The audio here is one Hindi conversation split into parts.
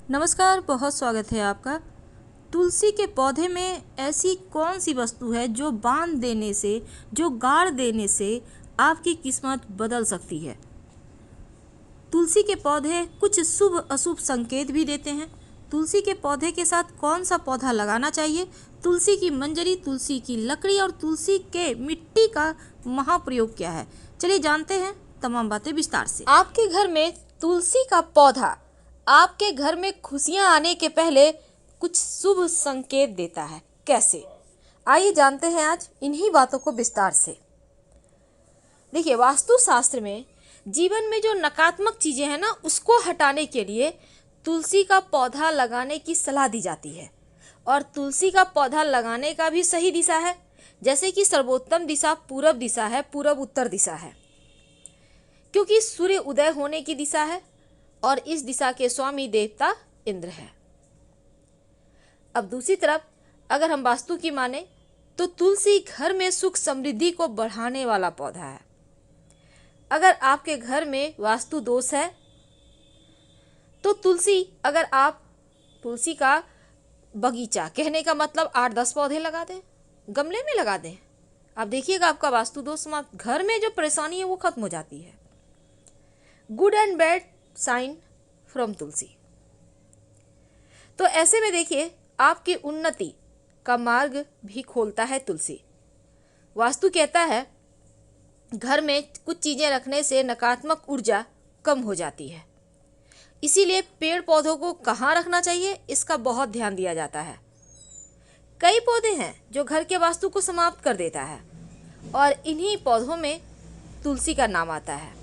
नमस्कार, बहुत स्वागत है आपका। तुलसी के पौधे में ऐसी कौन सी वस्तु है जो बांध देने से, जो गाड़ देने से आपकी किस्मत बदल सकती है। तुलसी के पौधे कुछ शुभ अशुभ संकेत भी देते हैं। तुलसी के पौधे के साथ कौन सा पौधा लगाना चाहिए, तुलसी की मंजरी, तुलसी की लकड़ी और तुलसी के मिट्टी का महाप्रयोग क्या है, चलिए जानते हैं तमाम बातें विस्तार से। आपके घर में तुलसी का पौधा आपके घर में खुशियां आने के पहले कुछ शुभ संकेत देता है। कैसे, आइए जानते हैं आज इन्हीं बातों को विस्तार से। देखिए, वास्तुशास्त्र में जीवन में जो नकारात्मक चीजें हैं ना, उसको हटाने के लिए तुलसी का पौधा लगाने की सलाह दी जाती है। और तुलसी का पौधा लगाने का भी सही दिशा है, जैसे कि सर्वोत्तम दिशा पूरब दिशा है, पूरब उत्तर दिशा है, क्योंकि सूर्य उदय होने की दिशा है और इस दिशा के स्वामी देवता इंद्र है। अब दूसरी तरफ अगर हम वास्तु की माने तो तुलसी घर में सुख समृद्धि को बढ़ाने वाला पौधा है। अगर आपके घर में वास्तु दोष है तो अगर आप तुलसी का बगीचा, कहने का मतलब 8-10 पौधे लगा दें, गमले में लगा दें, आप देखिएगा आपका वास्तु दोष समाप्त, घर में जो परेशानी है वो खत्म हो जाती है। Good and bad sign from tulsi. तो ऐसे में देखिए, आपकी उन्नति का मार्ग भी खोलता है तुलसी। वास्तु कहता है घर में कुछ चीजें रखने से नकारात्मक ऊर्जा कम हो जाती है, इसीलिए पेड़ पौधों को कहाँ रखना चाहिए इसका बहुत ध्यान दिया जाता है। कई पौधे हैं जो घर के वास्तु को समाप्त कर देता है और इन्हीं पौधों में तुलसी का नाम आता है।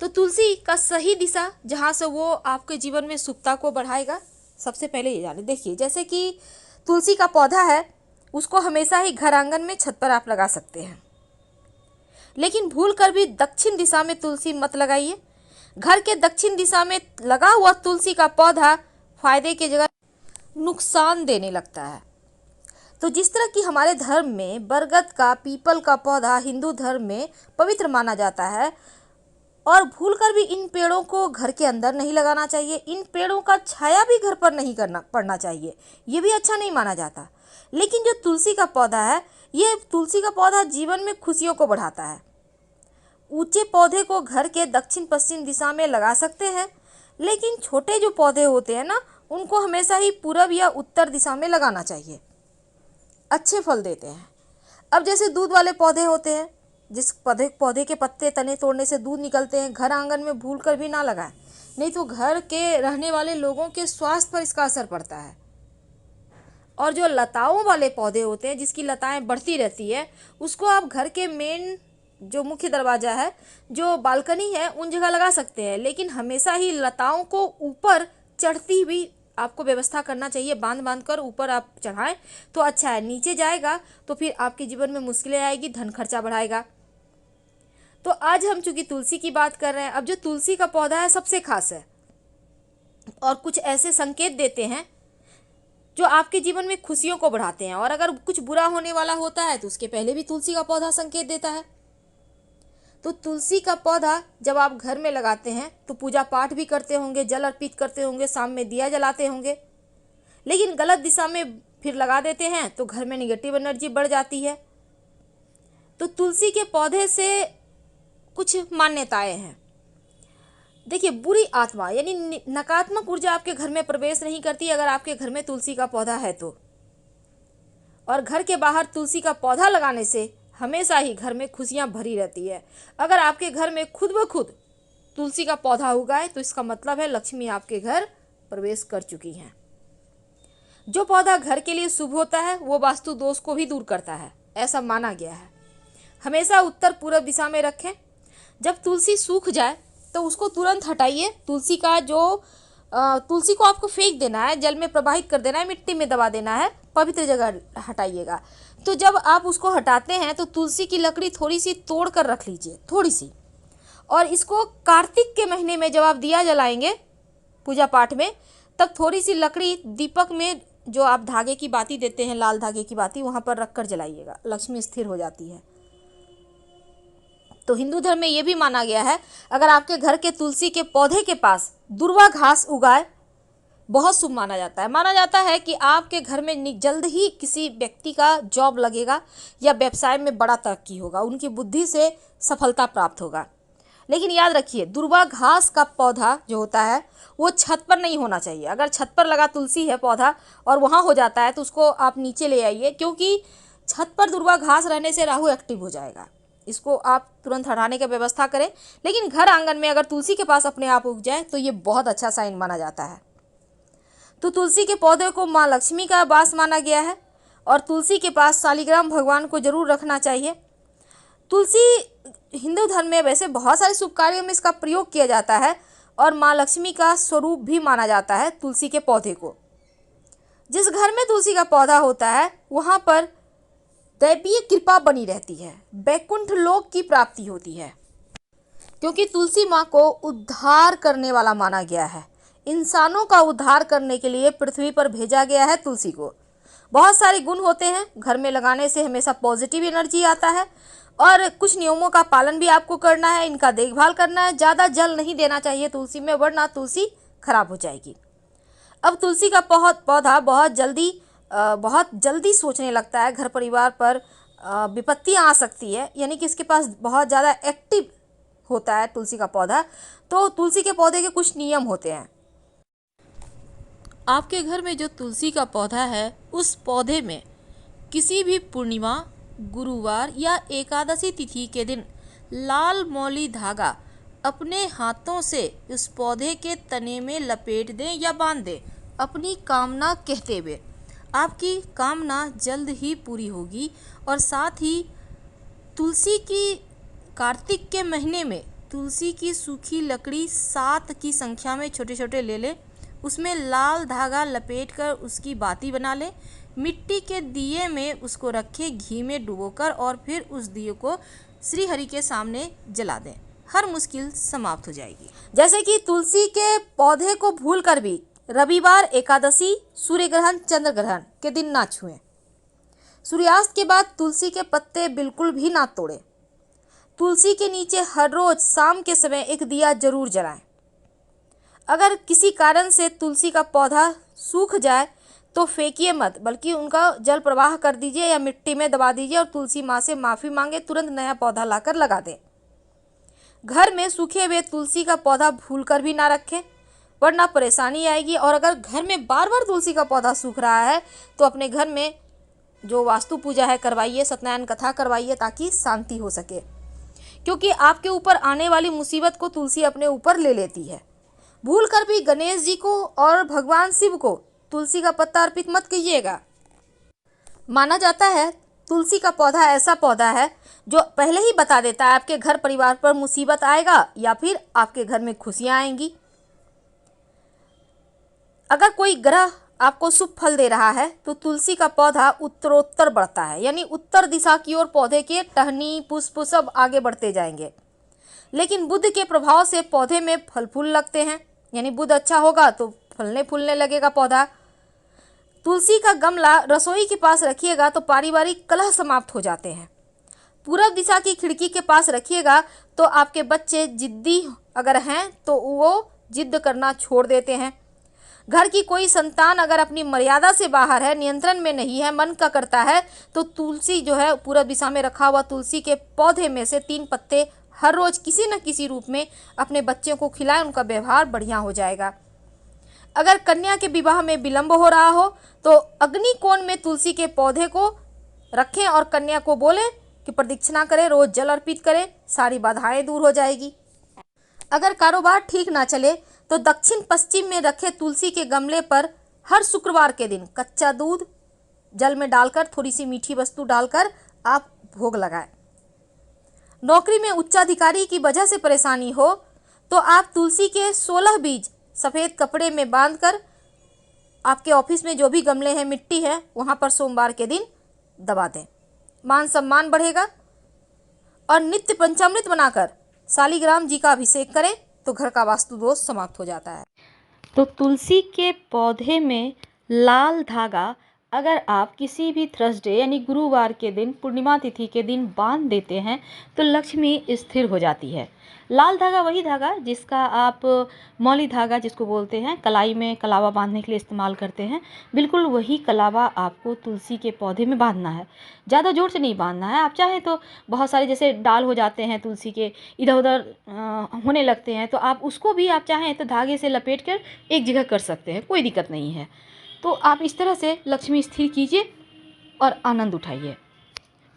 तो तुलसी का सही दिशा जहाँ से वो आपके जीवन में सुखता को बढ़ाएगा, सबसे पहले ये जाने। देखिए, जैसे कि तुलसी का पौधा है, उसको हमेशा ही घर आंगन में, छत पर आप लगा सकते हैं, लेकिन भूल कर भी दक्षिण दिशा में तुलसी मत लगाइए। घर के दक्षिण दिशा में लगा हुआ तुलसी का पौधा फायदे की जगह नुकसान देने लगता है। तो जिस तरह कि हमारे धर्म में बरगद का, पीपल का पौधा हिंदू धर्म में पवित्र माना जाता है, और भूलकर भी इन पेड़ों को घर के अंदर नहीं लगाना चाहिए। इन पेड़ों का छाया भी घर पर नहीं पड़ना चाहिए, ये भी अच्छा नहीं माना जाता। लेकिन जो तुलसी का पौधा है, ये तुलसी का पौधा जीवन में खुशियों को बढ़ाता है। ऊंचे पौधे को घर के दक्षिण पश्चिम दिशा में लगा सकते हैं, लेकिन छोटे जो पौधे होते हैं ना, उनको हमेशा ही पूरब या उत्तर दिशा में लगाना चाहिए, अच्छे फल देते हैं। अब जैसे दूध वाले पौधे होते हैं, जिस पौधे के पत्ते तने तोड़ने से दूध निकलते हैं, घर आंगन में भूल कर भी ना लगाएं, नहीं तो घर के रहने वाले लोगों के स्वास्थ्य पर इसका असर पड़ता है। और जो लताओं वाले पौधे होते हैं, जिसकी लताएं बढ़ती रहती है, उसको आप घर के मेन जो मुख्य दरवाजा है, जो बालकनी है, उन जगह लगा सकते हैं, लेकिन हमेशा ही लताओं को ऊपर चढ़ती हुई आपको व्यवस्था करना चाहिए। बांध बांध कर ऊपर आप चढ़ाएं तो अच्छा है, नीचे जाएगा तो फिर आपके जीवन में मुश्किलें आएगी, धन खर्चा बढ़ाएगा। तो आज हम चूंकि तुलसी की बात कर रहे हैं, अब जो तुलसी का पौधा है सबसे खास है और कुछ ऐसे संकेत देते हैं जो आपके जीवन में खुशियों को बढ़ाते हैं। और अगर कुछ बुरा होने वाला होता है तो उसके पहले भी तुलसी का पौधा संकेत देता है। तो तुलसी का पौधा जब आप घर में लगाते हैं तो पूजा पाठ भी करते होंगे, जल अर्पित करते होंगे, शाम में दिया जलाते होंगे, लेकिन गलत दिशा में फिर लगा देते हैं तो घर में निगेटिव एनर्जी बढ़ जाती है। तो तुलसी के पौधे से कुछ मान्यताएं हैं। देखिए, बुरी आत्मा यानी नकारात्मक ऊर्जा आपके घर में प्रवेश नहीं करती अगर आपके घर में तुलसी का पौधा है तो। और घर के बाहर तुलसी का पौधा लगाने से हमेशा ही घर में खुशियां भरी रहती है। अगर आपके घर में खुद ब खुद तुलसी का पौधा उगाए तो इसका मतलब है लक्ष्मी आपके घर प्रवेश कर चुकी हैं। जो पौधा घर के लिए शुभ होता है वो वास्तु दोष को भी दूर करता है, ऐसा माना गया है। हमेशा उत्तर पूर्व दिशा में रखें। जब तुलसी सूख जाए तो उसको तुरंत हटाइए। तुलसी को आपको फेंक देना है, जल में प्रवाहित कर देना है, मिट्टी में दबा देना है, पवित्र जगह हटाइएगा। तो जब आप उसको हटाते हैं तो तुलसी की लकड़ी थोड़ी सी तोड़ कर रख लीजिए, थोड़ी सी। और इसको कार्तिक के महीने में जब आप दिया जलाएंगे पूजा पाठ में, तब थोड़ी सी लकड़ी दीपक में, जो आप धागे की बाती देते हैं, लाल धागे की बाती, वहाँ पर रख कर जलाइएगा, लक्ष्मी स्थिर हो जाती है। तो हिंदू धर्म में ये भी माना गया है, अगर आपके घर के तुलसी के पौधे के पास दुर्वा घास उगाए, बहुत शुभ माना जाता है। माना जाता है कि आपके घर में जल्द ही किसी व्यक्ति का जॉब लगेगा या व्यवसाय में बड़ा तरक्की होगा, उनकी बुद्धि से सफलता प्राप्त होगा। लेकिन याद रखिए, दुर्वा घास का पौधा जो होता है वो छत पर नहीं होना चाहिए। अगर छत पर लगा तुलसी है पौधा और वहाँ हो जाता है तो उसको आप नीचे ले आइए, क्योंकि छत पर दुर्वा घास रहने से राहु एक्टिव हो जाएगा। इसको आप तुरंत हटाने की व्यवस्था करें। लेकिन घर आंगन में अगर तुलसी के पास अपने आप उग जाए तो ये बहुत अच्छा साइन माना जाता है। तो तुलसी के पौधे को माँ लक्ष्मी का वास माना गया है और तुलसी के पास शालिग्राम भगवान को जरूर रखना चाहिए। तुलसी हिंदू धर्म में वैसे बहुत सारे शुभ कार्यों में इसका प्रयोग किया जाता है और माँ लक्ष्मी का स्वरूप भी माना जाता है तुलसी के पौधे को। जिस घर में तुलसी का पौधा होता है वहाँ पर दैवीय कृपा बनी रहती है, वैकुंठ लोक की प्राप्ति होती है, क्योंकि तुलसी माँ को उद्धार करने वाला माना गया है। इंसानों का उद्धार करने के लिए पृथ्वी पर भेजा गया है तुलसी को। बहुत सारे गुण होते हैं, घर में लगाने से हमेशा पॉजिटिव एनर्जी आता है और कुछ नियमों का पालन भी आपको करना है, इनका देखभाल करना है। ज़्यादा जल नहीं देना चाहिए तुलसी में, वरना तुलसी खराब हो जाएगी। अब तुलसी का पौधा बहुत जल्दी सोचने लगता है, घर परिवार पर विपत्तियाँ आ सकती है, यानी कि इसके पास बहुत ज़्यादा एक्टिव होता है तुलसी का पौधा। तो तुलसी के पौधे के कुछ नियम होते हैं। आपके घर में जो तुलसी का पौधा है, उस पौधे में किसी भी पूर्णिमा, गुरुवार या एकादशी तिथि के दिन लाल मौली धागा अपने हाथों से उस पौधे के तने में लपेट दें या बांध दें, अपनी कामना कहते हुए। आपकी कामना जल्द ही पूरी होगी। और साथ ही तुलसी की कार्तिक के महीने में तुलसी की सूखी लकड़ी 7 की संख्या में छोटे छोटे ले लें, उसमें लाल धागा लपेटकर उसकी बाती बना लें, मिट्टी के दिए में उसको रखें घी में डुबोकर और फिर उस दिए को श्री हरि के सामने जला दें। हर मुश्किल समाप्त हो जाएगी। जैसे कि तुलसी के पौधे को भूलकर भी रविवार, एकादशी, सूर्य ग्रहण, चंद्र ग्रहण के दिन ना छुएं। सूर्यास्त के बाद तुलसी के पत्ते बिल्कुल भी ना तोड़ें। तुलसी के नीचे हर रोज शाम के समय एक दिया जरूर जलाएं। अगर किसी कारण से तुलसी का पौधा सूख जाए तो फेंकिए मत, बल्कि उनका जल प्रवाह कर दीजिए या मिट्टी में दबा दीजिए और तुलसी माँ से माफ़ी मांगे, तुरंत नया पौधा लाकर लगा दें। घर में सूखे हुए तुलसी का पौधा भूलकर भी ना रखें, वरना परेशानी आएगी। और अगर घर में बार बार तुलसी का पौधा सूख रहा है तो अपने घर में जो वास्तु पूजा है करवाइए, सत्यनारायण कथा करवाइए, ताकि शांति हो सके, क्योंकि आपके ऊपर आने वाली मुसीबत को तुलसी अपने ऊपर ले लेती है। भूल कर भी गणेश जी को और भगवान शिव को तुलसी का पत्ता अर्पित मत कीजिएगा। माना जाता है तुलसी का पौधा ऐसा पौधा है जो पहले ही बता देता है आपके घर परिवार पर मुसीबत आएगा या फिर आपके घर में खुशियां आएंगी। अगर कोई ग्रह आपको शुभ फल दे रहा है तो तुलसी का पौधा उत्तरोत्तर बढ़ता है, यानी उत्तर दिशा की ओर पौधे के टहनी, पुष्प सब आगे बढ़ते जाएंगे। लेकिन बुध के प्रभाव से पौधे में फल फूल लगते हैं, यानी बुध अच्छा होगा तो फलने फूलने लगेगा पौधा। तुलसी का गमला रसोई के पास रखिएगा तो पारिवारिक कलह समाप्त हो जाते हैं। पूरब दिशा की खिड़की के पास रखिएगा तो आपके बच्चे जिद्दी अगर हैं तो वो जिद करना छोड़ देते हैं। घर की कोई संतान अगर अपनी मर्यादा से बाहर है, नियंत्रण में नहीं है, मन का करता है, तो तुलसी जो है पूरब दिशा में रखा हुआ तुलसी के पौधे में से 3 पत्ते हर रोज किसी न किसी रूप में अपने बच्चों को खिलाएं, उनका व्यवहार बढ़िया हो जाएगा। अगर कन्या के विवाह में विलंब हो रहा हो तो अग्नि कोण में तुलसी के पौधे को रखें और कन्या को बोलें कि प्रदक्षिणा करें, रोज जल अर्पित करें, सारी बाधाएं दूर हो जाएगी। अगर कारोबार ठीक ना चले तो दक्षिण पश्चिम में रखे तुलसी के गमले पर हर शुक्रवार के दिन कच्चा दूध जल में डालकर थोड़ी सी मीठी वस्तु डालकर आप भोग लगाएं। नौकरी में उच्चाधिकारी की वजह से परेशानी हो तो आप तुलसी के 16 बीज सफ़ेद कपड़े में बांधकर आपके ऑफिस में जो भी गमले हैं, मिट्टी है, वहाँ पर सोमवार के दिन दबा दें। मान सम्मान बढ़ेगा। और नित्य पंचामृत बनाकर शालिग्राम जी का अभिषेक करें तो घर का वास्तु दोष समाप्त हो जाता है। तो तुलसी के पौधे में लाल धागा अगर आप किसी भी थर्सडे यानी गुरुवार के दिन पूर्णिमा तिथि के दिन बांध देते हैं तो लक्ष्मी स्थिर हो जाती है। लाल धागा वही धागा जिसका आप मौली धागा जिसको बोलते हैं कलाई में कलावा बांधने के लिए इस्तेमाल करते हैं, बिल्कुल वही कलावा आपको तुलसी के पौधे में बांधना है। ज़्यादा जोर से नहीं बांधना है। आप चाहें तो बहुत सारे जैसे डाल हो जाते हैं तुलसी के, इधर उधर होने लगते हैं, तो आप उसको भी आप चाहें तो धागे से लपेट कर एक जगह कर सकते हैं, कोई दिक्कत नहीं है। तो आप इस तरह से लक्ष्मी स्थिर कीजिए और आनंद उठाइए।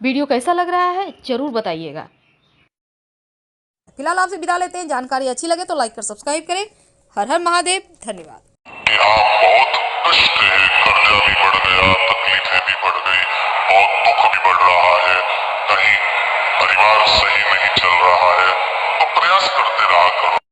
वीडियो कैसा लग रहा है ज़रूर बताइएगा। फिलहाल आपसे विदा लेते हैं। जानकारी अच्छी लगे तो लाइक कर सब्सक्राइब करें। हर हर महादेव। धन्यवाद। यहाँ बहुत कष्ट है, कर्जा भी बढ़ गया, तकलीफें भी बढ़ गई, बहुत दुख भी बढ़ रहा है, कहीं परिवार सही नहीं चल रहा है, तो प्रयास करते रहा करो।